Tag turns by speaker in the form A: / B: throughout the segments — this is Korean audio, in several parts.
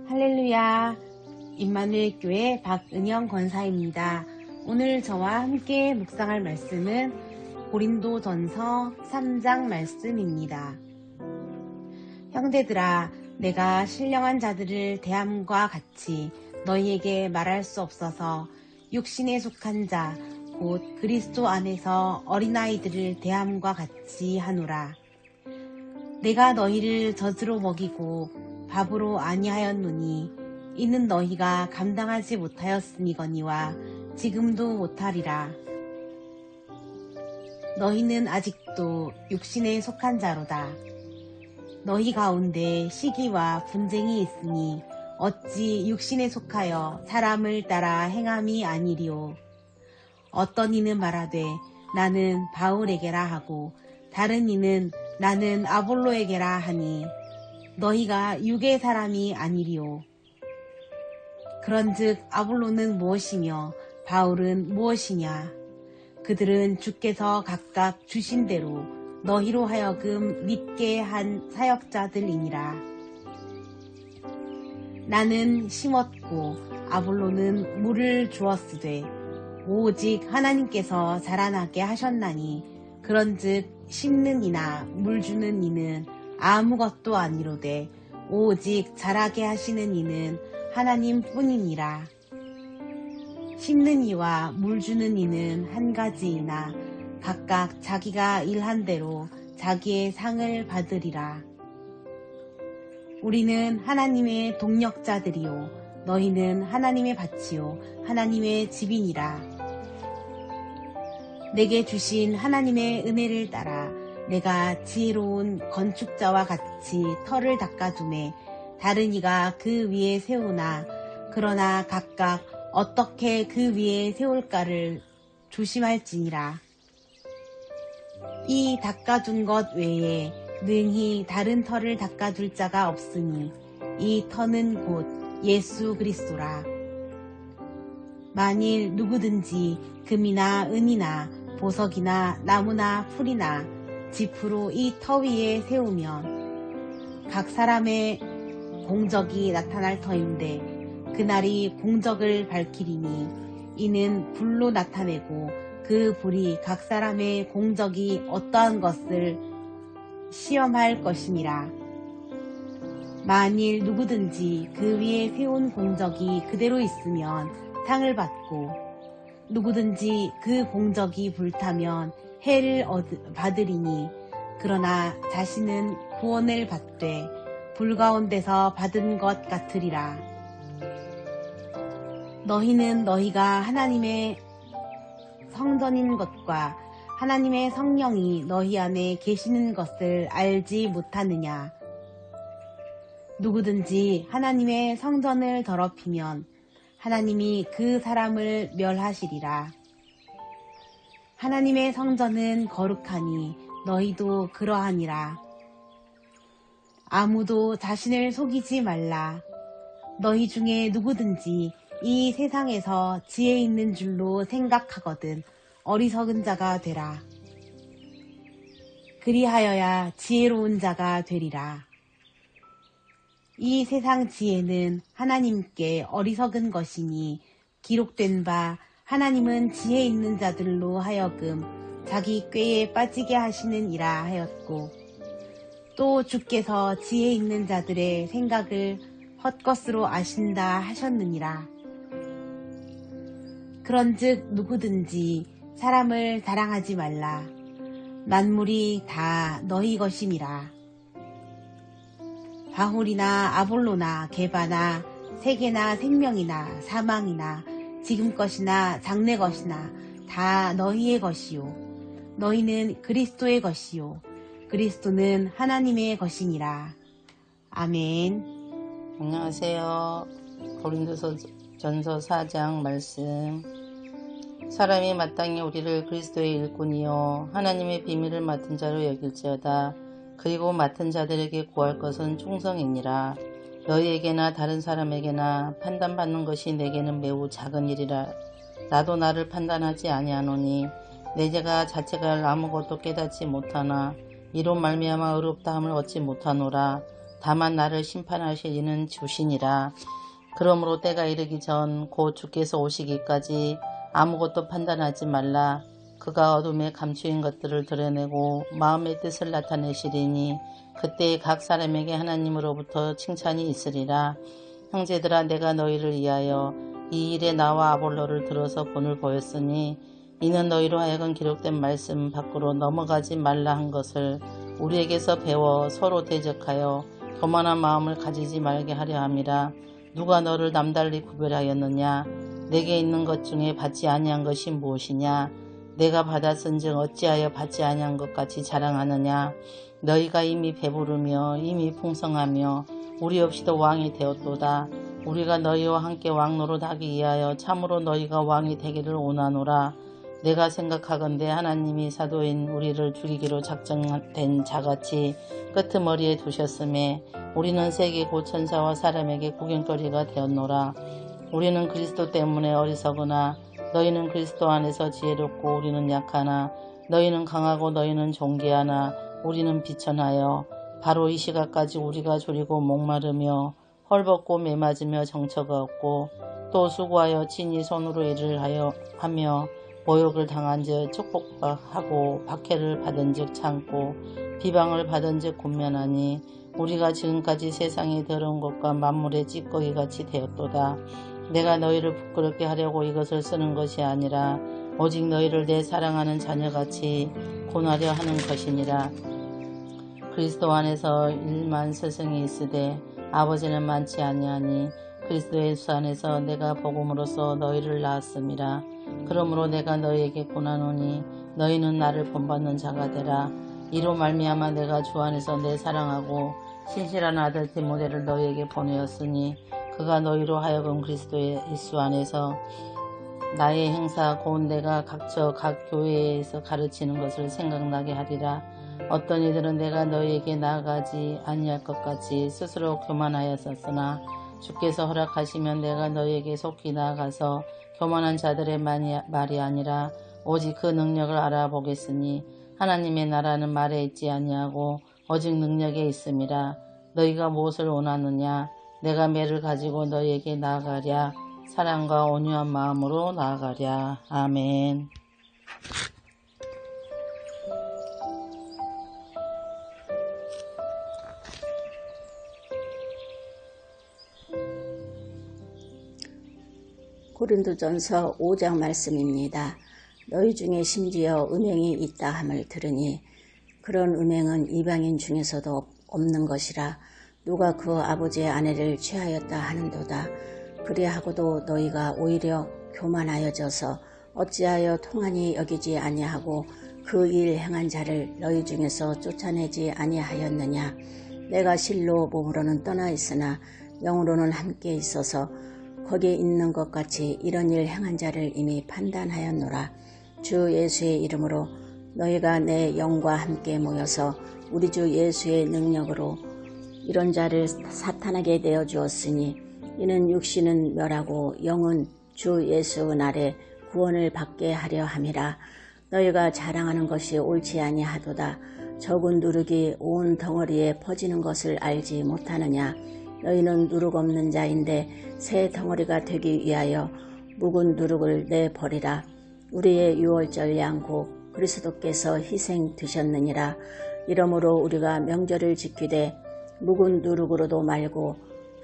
A: 할렐루야, 임마누엘 교회 박은영 권사입니다. 오늘 저와 함께 묵상할 말씀은 고린도전서 3장 말씀입니다. 형제들아, 내가 신령한 자들을 대함과 같이 너희에게 말할 수 없어서 육신에 속한 자, 곧 그리스도 안에서 어린아이들을 대함과 같이 하노라. 내가 너희를 젖으로 먹이고 밥으로 아니하였노니 이는 너희가 감당하지 못하였음이거니와 지금도 못하리라. 너희는 아직도 육신에 속한 자로다. 너희 가운데 시기와 분쟁이 있으니 어찌 육신에 속하여 사람을 따라 행함이 아니리요. 어떤 이는 말하되 나는 바울에게라 하고 다른 이는 나는 아볼로에게라 하니 너희가 육의 사람이 아니리요. 그런즉 아볼로는 무엇이며 바울은 무엇이냐? 그들은 주께서 각각 주신 대로 너희로 하여금 믿게 한 사역자들이니라. 나는 심었고 아볼로는 물을 주었으되 오직 하나님께서 자라나게 하셨나니 그런즉 심는 이나 물 주는 이는 아무것도 아니로되 오직 자라게 하시는 이는 하나님 뿐이니라. 심는 이와 물 주는 이는 한 가지이나 각각 자기가 일한 대로 자기의 상을 받으리라. 우리는 하나님의 동력자들이요 너희는 하나님의 밭이요 하나님의 집이니라. 내게 주신 하나님의 은혜를 따라 내가 지혜로운 건축자와 같이 터를 닦아두매 다른 이가 그 위에 세우나 그러나 각각 어떻게 그 위에 세울까를 조심할지니라. 이 닦아둔 것 외에 능히 다른 터를 닦아둘 자가 없으니 이 터는 곧 예수 그리스도라. 만일 누구든지 금이나 은이나 보석이나 나무나 풀이나 지프로 이 터 위에 세우면 각 사람의 공적이 나타날 터인데 그날이 공적을 밝히리니 이는 불로 나타내고 그 불이 각 사람의 공적이 어떠한 것을 시험할 것이니라. 만일 누구든지 그 위에 세운 공적이 그대로 있으면 상을 받고 누구든지 그 공적이 불타면 해를 받으리니 그러나 자신은 구원을 받되 불 가운데서 받은 것 같으리라. 너희는 너희가 하나님의 성전인 것과 하나님의 성령이 너희 안에 계시는 것을 알지 못하느냐? 누구든지 하나님의 성전을 더럽히면 하나님이 그 사람을 멸하시리라. 하나님의 성전은 거룩하니 너희도 그러하니라. 아무도 자신을 속이지 말라. 너희 중에 누구든지 이 세상에서 지혜 있는 줄로 생각하거든 어리석은 자가 되라. 그리하여야 지혜로운 자가 되리라. 이 세상 지혜는 하나님께 어리석은 것이니 기록된 바 하나님은 지혜 있는 자들로 하여금 자기 꾀에 빠지게 하시는 이라 하였고 또 주께서 지혜 있는 자들의 생각을 헛것으로 아신다 하셨느니라. 그런즉 누구든지 사람을 사랑하지 말라. 만물이 다 너희 것임이라. 바울이나 아볼로나 게바나 세계나 생명이나 사망이나 지금 것이나 장래 것이나 다 너희의 것이요 너희는 그리스도의 것이요 그리스도는 하나님의 것이니라. 아멘.
B: 안녕하세요. 고린도전서 4장 말씀. 사람이 마땅히 우리를 그리스도의 일꾼이요 하나님의 비밀을 맡은 자로 여길지어다. 그리고 맡은 자들에게 구할 것은 충성이니라. 너희에게나 다른 사람에게나 판단받는 것이 내게는 매우 작은 일이라. 나도 나를 판단하지 아니하노니 내 죄가 자체가 아무것도 깨닫지 못하나 이로 말미암아 의롭다함을 얻지 못하노라. 다만 나를 심판하실 이는 주시니라. 그러므로 때가 이르기 전 곧 주께서 오시기까지 아무것도 판단하지 말라. 그가 어둠에 감추인 것들을 드러내고 마음의 뜻을 나타내시리니 그때 각 사람에게 하나님으로부터 칭찬이 있으리라. 형제들아, 내가 너희를 위하여 이 일에 나와 아볼로를 들어서 본을 보였으니 이는 너희로 하여금 기록된 말씀 밖으로 넘어가지 말라 한 것을 우리에게서 배워 서로 대적하여 교만한 마음을 가지지 말게 하려 함이라. 누가 너를 남달리 구별하였느냐? 내게 있는 것 중에 받지 아니한 것이 무엇이냐? 내가 받았은즉 어찌하여 받지 아니한 것 같이 자랑하느냐? 너희가 이미 배부르며 이미 풍성하며 우리 없이도 왕이 되었도다. 우리가 너희와 함께 왕노릇하기 위하여 참으로 너희가 왕이 되기를 원하노라. 내가 생각하건대 하나님이 사도인 우리를 죽이기로 작정된 자같이 끄트머리에 두셨음에 우리는 세계 곧 천사와 사람에게 구경거리가 되었노라. 우리는 그리스도 때문에 어리석으나 너희는 그리스도 안에서 지혜롭고 우리는 약하나 너희는 강하고 너희는 존귀하나 우리는 비천하여 바로 이 시각까지 우리가 졸이고 목마르며 헐벗고 매맞으며 정처가 없고 또 수고하여 친히 손으로 일을 하며 모욕을 당한 즉 축복하고 박해를 받은 즉 참고 비방을 받은 즉 권면하니 우리가 지금까지 세상의 더러운 것과 만물의 찌꺼기 같이 되었도다. 내가 너희를 부끄럽게 하려고 이것을 쓰는 것이 아니라 오직 너희를 내 사랑하는 자녀같이 권하려 하는 것이니라. 그리스도 안에서 1만 스승이 있으되 아버지는 많지 아니하니 그리스도 예수 안에서 내가 복음으로써 너희를 낳았음이라. 그러므로 내가 너희에게 권하노니 너희는 나를 본받는 자가 되라. 이로 말미암아 내가 주 안에서 내 사랑하고 신실한 아들 디모데를 너희에게 보내었으니 그가 너희로 하여금 그리스도 예수 안에서 나의 행사 곧 내가 각처 각 교회에서 가르치는 것을 생각나게 하리라. 어떤 이들은 내가 너희에게 나아가지 아니할 것 같이 스스로 교만하였었으나 주께서 허락하시면 내가 너희에게 속히 나아가서 교만한 자들의 말이 아니라 오직 그 능력을 알아보겠으니 하나님의 나라는 말에 있지 아니하고 오직 능력에 있음이라. 너희가 무엇을 원하느냐? 내가 매를 가지고 너희에게 나아가랴. 사랑과 온유한 마음으로 나아가랴. 아멘.
C: 고린도전서 5장 말씀입니다. 너희 중에 심지어 음행이 있다 함을 들으니 그런 음행은 이방인 중에서도 없는 것이라. 누가 그 아버지의 아내를 취하였다 하는도다. 그리하고도 너희가 오히려 교만하여져서 어찌하여 통한이 여기지 아니하고 그 일 행한 자를 너희 중에서 쫓아내지 아니하였느냐. 내가 실로 몸으로는 떠나 있으나 영으로는 함께 있어서 거기에 있는 것 같이 이런 일 행한 자를 이미 판단하였노라. 주 예수의 이름으로 너희가 내 영과 함께 모여서 우리 주 예수의 능력으로 이런 자를 사탄에게 내어주었으니 이는 육신은 멸하고 영은 주 예수 날에 구원을 받게 하려 함이라. 너희가 자랑하는 것이 옳지 아니하도다. 적은 누룩이 온 덩어리에 퍼지는 것을 알지 못하느냐. 너희는 누룩 없는 자인데 새 덩어리가 되기 위하여 묵은 누룩을 내버리라. 우리의 유월절 양 곧 그리스도께서 희생 드셨느니라. 이러므로 우리가 명절을 지키되 묵은 누룩으로도 말고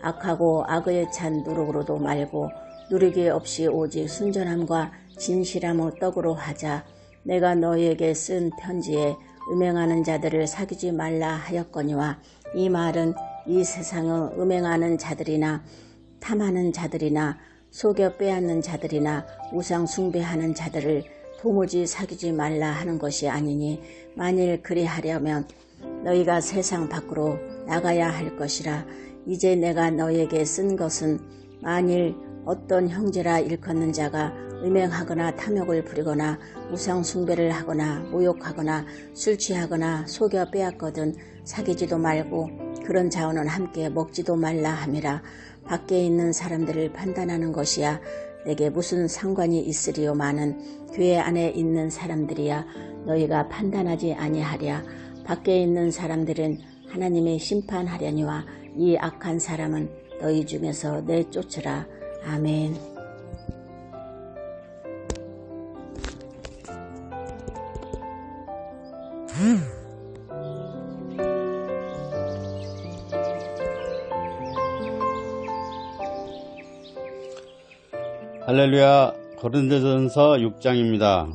C: 악하고 악에 찬 누룩으로도 말고 누룩이 없이 오직 순전함과 진실함의 떡으로 하자. 내가 너희에게 쓴 편지에 음행하는 자들을 사귀지 말라 하였거니와 이 말은 이 세상의 음행하는 자들이나 탐하는 자들이나 속여 빼앗는 자들이나 우상 숭배하는 자들을 도무지 사귀지 말라 하는 것이 아니니 만일 그리하려면 너희가 세상 밖으로 나가야 할 것이라. 이제 내가 너희에게 쓴 것은 만일 어떤 형제라 일컫는 자가 음행하거나 탐욕을 부리거나 우상 숭배를 하거나 모욕하거나 술 취하거나 속여 빼앗거든 사귀지도 말고 그런 자원은 함께 먹지도 말라 함이라. 밖에 있는 사람들을 판단하는 것이야 내게 무슨 상관이 있으리요마는 교회 안에 있는 사람들이야 너희가 판단하지 아니하랴. 밖에 있는 사람들은 하나님의 심판하려니와 이 악한 사람은 너희 중에서 내쫓으라. 아멘.
D: 할렐루야. 고린도전서 6장입니다.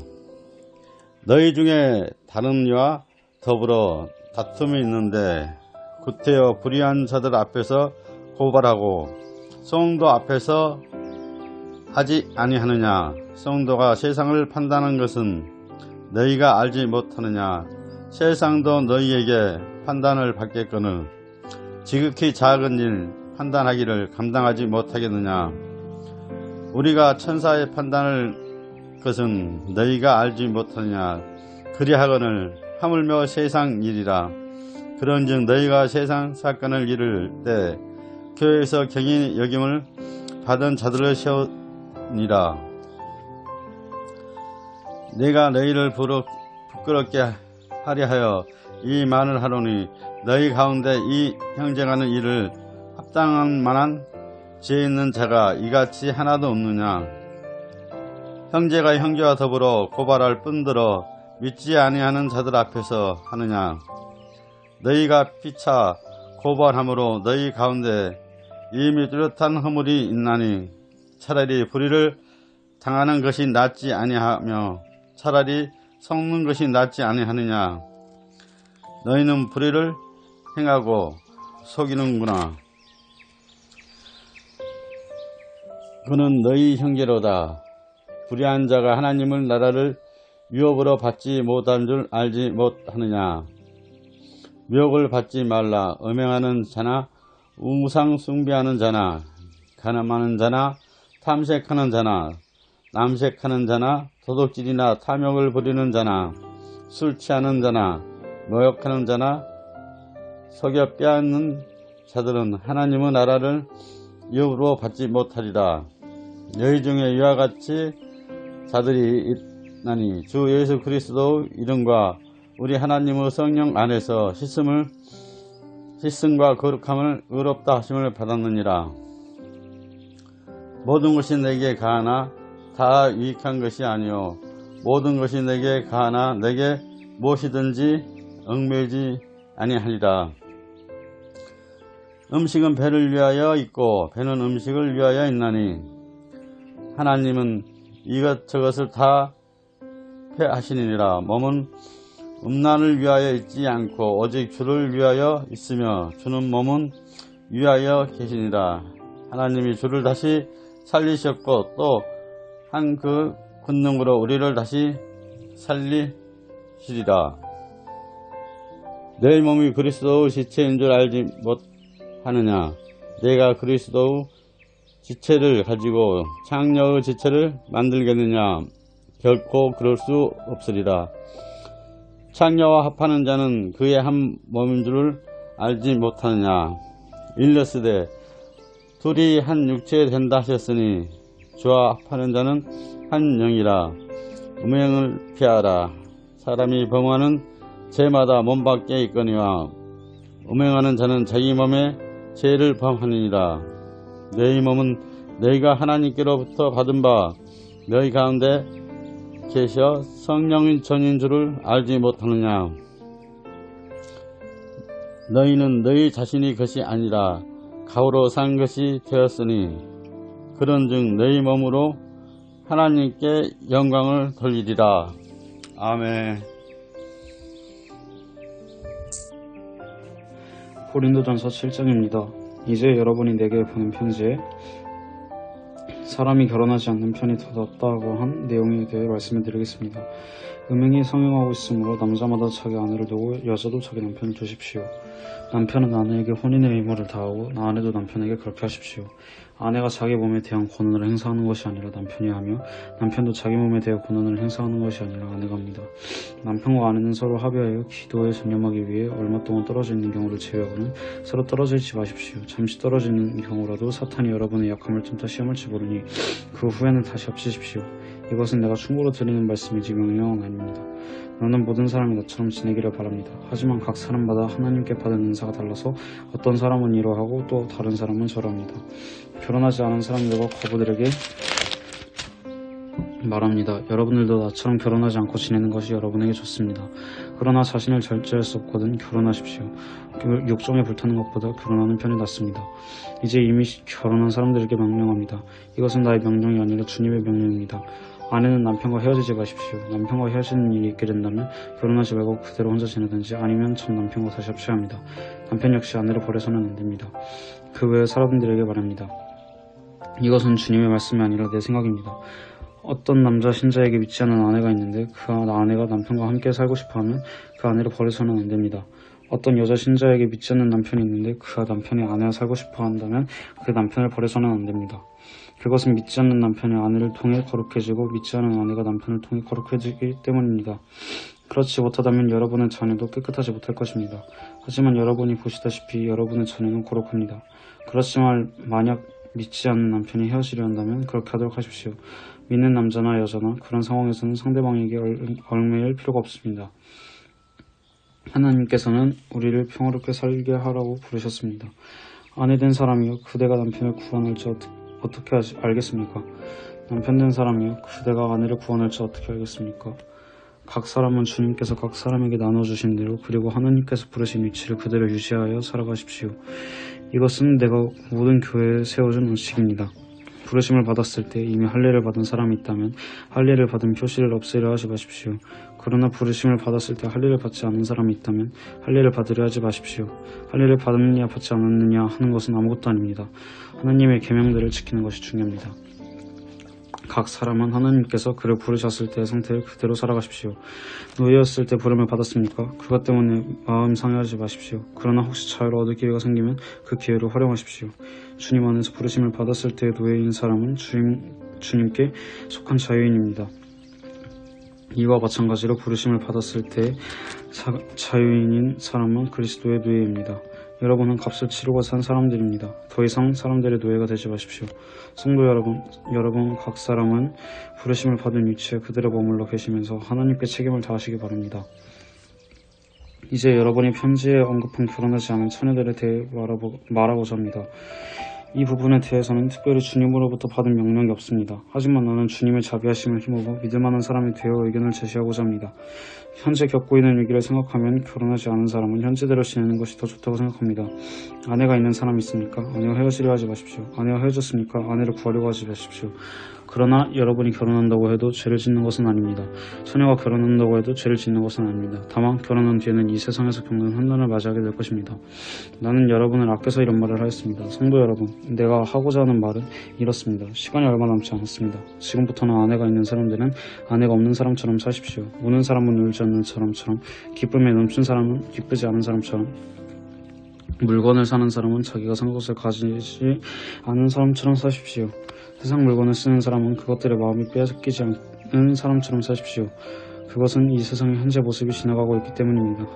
D: 너희 중에 다른 이와 더불어 다툼이 있는데 구태여 불의한 자들 앞에서 고발하고 성도 앞에서 하지 아니하느냐. 성도가 세상을 판단하는 것은 너희가 알지 못하느냐. 세상도 너희에게 판단을 받겠거늘 지극히 작은 일 판단하기를 감당하지 못하겠느냐. 우리가 천사의 판단할 것은 너희가 알지 못하느냐. 그리하거늘 하물며 세상 일이라. 그런즉 너희가 세상 사건을 이룰 때 교회에서 경히 여김을 받은 자들을 세우니라. 내가 너희를 부끄럽게 하려 하여 이 말을 하노니 너희 가운데 이 형제하는 일을 합당한 만한 지혜 있는 자가 이같이 하나도 없느냐. 형제가 형제와 더불어 고발할 뿐더러 믿지 아니하는 자들 앞에서 하느냐. 너희가 피차 고발함으로 너희 가운데 이미 뚜렷한 허물이 있나니 차라리 불의를 당하는 것이 낫지 아니하며 차라리 섞는 것이 낫지 아니하느냐. 너희는 불의를 행하고 속이는구나. 그는 너희 형제로다. 불의한 자가 하나님의 나라를 유업으로 받지 못한 줄 알지 못하느냐. 미혹을 받지 말라. 음행하는 자나 우상 숭배하는 자나 가늠하는 자나 탐색하는 자나 남색하는 자나 도둑질이나 탐욕을 부리는 자나 술 취하는 자나 모욕하는 자나 속여 빼앗는 자들은 하나님의 나라를 유업으로 받지 못하리라. 너희 중에 이와 같이 자들이 있나니 주 예수 그리스도 이름과 우리 하나님의 성령 안에서 씻음과 거룩함을 의롭다 하심을 받았느니라. 모든 것이 내게 가하나 다 유익한 것이 아니요 모든 것이 내게 가하나 내게 무엇이든지 얽매이지 아니하리라. 음식은 배를 위하여 있고 배는 음식을 위하여 있나니 하나님은 이것저것을 다 패하시니라. 몸은 음란을 위하여 있지 않고 오직 주를 위하여 있으며 주는 몸은 위하여 계시니라. 하나님이 주를 다시 살리셨고 또 한 그 권능으로 우리를 다시 살리시리라. 내 몸이 그리스도의 지체인 줄 알지 못하느냐. 내가 그리스도의 지체를 가지고 창녀의 지체를 만들겠느냐. 결코 그럴 수 없으리라. 창녀와 합하는 자는 그의 한 몸인 줄을 알지 못하느냐. 일러스되 둘이 한 육체 된다 하셨으니 주와 합하는 자는 한 영이라. 음행을 피하라. 사람이 범하는 죄마다 몸 밖에 있거니와 음행하는 자는 자기 몸에 죄를 범하느니라. 너희 몸은 너희가 하나님께로부터 받은 바 너희 가운데 계셔 성령인 전인 줄을 알지 못하느냐. 너희는 너희 자신이 것이 아니라 값으로 산 것이 되었으니 그런즉 너희 몸으로 하나님께 영광을 돌리리라. 아멘.
E: 고린도전서 7장입니다. 이제 여러분이 내게 보낸 편지에 사람이 결혼하지 않는 편이 더 낫다고 한 내용에 대해 말씀을 드리겠습니다. 음행이 성행하고 있으므로 남자마다 자기 아내를 두고 여자도 자기 남편을 두십시오. 남편은 아내에게 혼인의 의무를 다하고 아내도 남편에게 그렇게 하십시오. 아내가 자기 몸에 대한 권한을 행사하는 것이 아니라 남편이 하며 남편도 자기 몸에 대해 권한을 행사하는 것이 아니라 아내가 합니다. 남편과 아내는 서로 합의하여 기도에 전념하기 위해 얼마 동안 떨어져 있는 경우를 제외하고는 서로 떨어져 있지 마십시오. 잠시 떨어지는 경우라도 사탄이 여러분의 약함을 틈타 시험을지 모르니 그 후에는 다시 합치십시오. 이것은 내가 충고로 드리는 말씀이지 명령은 아닙니다. 너는 모든 사람이 나처럼 지내기를 바랍니다. 하지만 각 사람마다 하나님께 받은 은사가 달라서 어떤 사람은 이러하고 또 다른 사람은 저러합니다. 결혼하지 않은 사람들과 과부들에게 말합니다. 여러분들도 나처럼 결혼하지 않고 지내는 것이 여러분에게 좋습니다. 그러나 자신을 절제할 수 없거든 결혼하십시오. 욕정에 불타는 것보다 결혼하는 편이 낫습니다. 이제 이미 결혼한 사람들에게 명령합니다. 이것은 나의 명령이 아니라 주님의 명령입니다. 아내는 남편과 헤어지지 마십시오. 남편과 헤어지는 일이 있게 된다면 결혼하지 말고 그대로 혼자 지내든지 아니면 전 남편과 다시 합쳐야 합니다. 남편 역시 아내를 버려서는 안 됩니다. 그 외에 사람들에게 말합니다. 이것은 주님의 말씀이 아니라 내 생각입니다. 어떤 남자 신자에게 믿지 않는 아내가 있는데 그 아내가 남편과 함께 살고 싶어하면 그 아내를 버려서는 안 됩니다. 어떤 여자 신자에게 믿지 않는 남편이 있는데 그 남편이 아내와 살고 싶어 한다면 그 남편을 버려서는 안 됩니다. 그것은 믿지 않는 남편이 아내를 통해 거룩해지고 믿지 않는 아내가 남편을 통해 거룩해지기 때문입니다. 그렇지 못하다면 여러분의 자녀도 깨끗하지 못할 것입니다. 하지만 여러분이 보시다시피 여러분의 자녀는 거룩합니다. 그렇지만 만약 믿지 않는 남편이 헤어지려 한다면 그렇게 하도록 하십시오. 믿는 남자나 여자나 그런 상황에서는 상대방에게 얽매일 필요가 없습니다. 하나님께서는 우리를 평화롭게 살게 하라고 부르셨습니다. 아내된 사람이요 그대가 남편을 구원할지 어떻게 알겠습니까? 남편된 사람이요 그대가 아내를 구원할지 어떻게 알겠습니까? 각 사람은 주님께서 각 사람에게 나눠주신 대로 그리고 하나님께서 부르신 위치를 그대로 유지하여 살아가십시오. 이것은 내가 모든 교회에 세워준 원칙입니다. 부르심을 받았을 때 이미 할례를 받은 사람이 있다면 할례를 받은 표시를 없애려 하지 마십시오. 그러나 부르심을 받았을 때 할례를 받지 않은 사람이 있다면 할례를 받으려 하지 마십시오. 할례를 받았느냐 받지 않았느냐 하는 것은 아무것도 아닙니다. 하나님의 계명들을 지키는 것이 중요합니다. 각 사람은 하나님께서 그를 부르셨을 때의 상태를 그대로 살아가십시오. 노예였을 때 부름을 받았습니까? 그것 때문에 마음 상해하지 마십시오. 그러나 혹시 자유를 얻을 기회가 생기면 그 기회를 활용하십시오. 주님 안에서 부르심을 받았을 때의 노예인 사람은 주님께 속한 자유인입니다. 이와 마찬가지로 부르심을 받았을 때 자유인인 사람은 그리스도의 노예입니다. 여러분은 값을 치르고 산 사람들입니다. 더 이상 사람들의 노예가 되지 마십시오. 성도 여러분 각 사람은 부르심을 받은 위치에 그대로 머물러 계시면서 하나님께 책임을 다하시기 바랍니다. 이제 여러분이 편지에 언급한 결혼하지 않은 처녀들에 대해 말하고자 합니다. 이 부분에 대해서는 특별히 주님으로부터 받은 명령이 없습니다. 하지만 나는 주님의 자비하심을 힘입어 믿을 만한 사람이 되어 의견을 제시하고자 합니다. 현재 겪고 있는 위기를 생각하면 결혼하지 않은 사람은 현재대로 지내는 것이 더 좋다고 생각합니다. 아내가 있는 사람이 있습니까? 아내와 헤어지려 하지 마십시오. 아내와 헤어졌습니까? 아내를 구하려고 하지 마십시오. 그러나 여러분이 결혼한다고 해도 죄를 짓는 것은 아닙니다. 처녀가 결혼한다고 해도 죄를 짓는 것은 아닙니다. 다만 결혼한 뒤에는 이 세상에서 겪는 환난을 맞이하게 될 것입니다. 나는 여러분을 아껴서 이런 말을 하였습니다. 성도 여러분, 내가 하고자 하는 말은 이렇습니다. 시간이 얼마 남지 않았습니다. 지금부터는 아내가 있는 사람들은 아내가 없는 사람처럼 사십시오. 우는 사람은 울지 않는 사람처럼, 기쁨에 넘친 사람은 기쁘지 않은 사람처럼, 물건을 사는 사람은 자기가 산 것을 가지지 않은 사람처럼 사십시오. 세상 물건을 쓰는 사람은 그것들의 마음이 빼앗기지 않은 사람처럼 사십시오. 그것은 이 세상의 현재 모습이 지나가고 있기 때문입니다.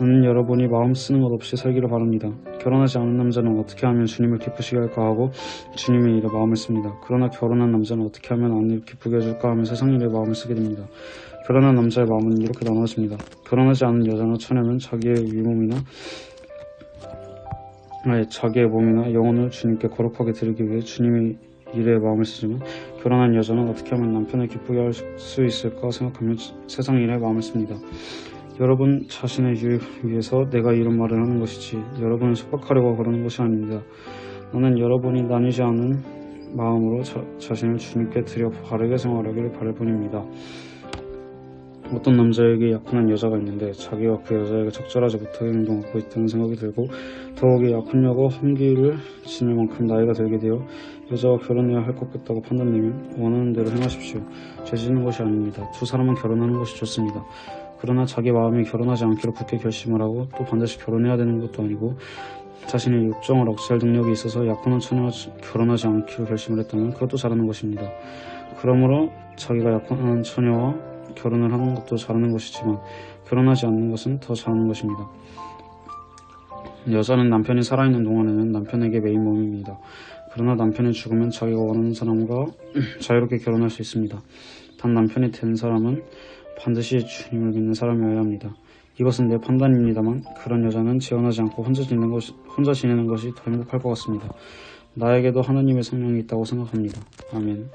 E: 나는 여러분이 마음 쓰는 것 없이 살기를 바랍니다. 결혼하지 않은 남자는 어떻게 하면 주님을 기쁘시게 할까 하고 주님의 일에 마음을 씁니다. 그러나 결혼한 남자는 어떻게 하면 아내를 기쁘게 해줄까 하며 세상 일에 마음을 쓰게 됩니다. 결혼한 남자의 마음은 이렇게 나눠집니다. 결혼하지 않은 여자나 처녀는 자기의 몸이나 영혼을 주님께 거룩하게 드리기 위해 주님의 일에 마음을 쓰지만 결혼한 여자는 어떻게 하면 남편을 기쁘게 할 수 있을까 생각하며 세상 일에 마음을 씁니다. 여러분 자신의 유익을 위해서 내가 이런 말을 하는 것이지 여러분을 속박하려고 그러는 것이 아닙니다. 나는 여러분이 나뉘지 않은 마음으로 자신을 주님께 드려 바르게 생활하기를 바랄 뿐입니다. 어떤 남자에게 약혼한 여자가 있는데 자기가 그 여자에게 적절하지 못하게 행동하고 있다는 생각이 들고 더욱이 약혼녀가 환기를 지낼 만큼 나이가 들게 되어 여자와 결혼해야 할 것 같다고 판단되면 원하는 대로 행하십시오. 죄지는 것이 아닙니다. 두 사람은 결혼하는 것이 좋습니다. 그러나 자기 마음이 결혼하지 않기로 굳게 결심을 하고 또 반드시 결혼해야 되는 것도 아니고 자신의 육정을 억제할 능력이 있어서 약혼한 처녀와 결혼하지 않기로 결심을 했다면 그것도 잘하는 것입니다. 그러므로 자기가 약혼한 처녀와 결혼을 하는 것도 잘하는 것이지만 결혼하지 않는 것은 더 잘하는 것입니다. 여자는 남편이 살아있는 동안에는 남편에게 매인 몸입니다. 그러나 남편이 죽으면 자기가 원하는 사람과 자유롭게 결혼할 수 있습니다. 단 남편이 된 사람은 반드시 주님을 믿는 사람이어야 합니다. 이것은 내 판단입니다만 그런 여자는 재혼하지 않고 혼자 지내는 것이 더 행복할 것 같습니다. 나에게도 하나님의 성령이 있다고 생각합니다. 아멘.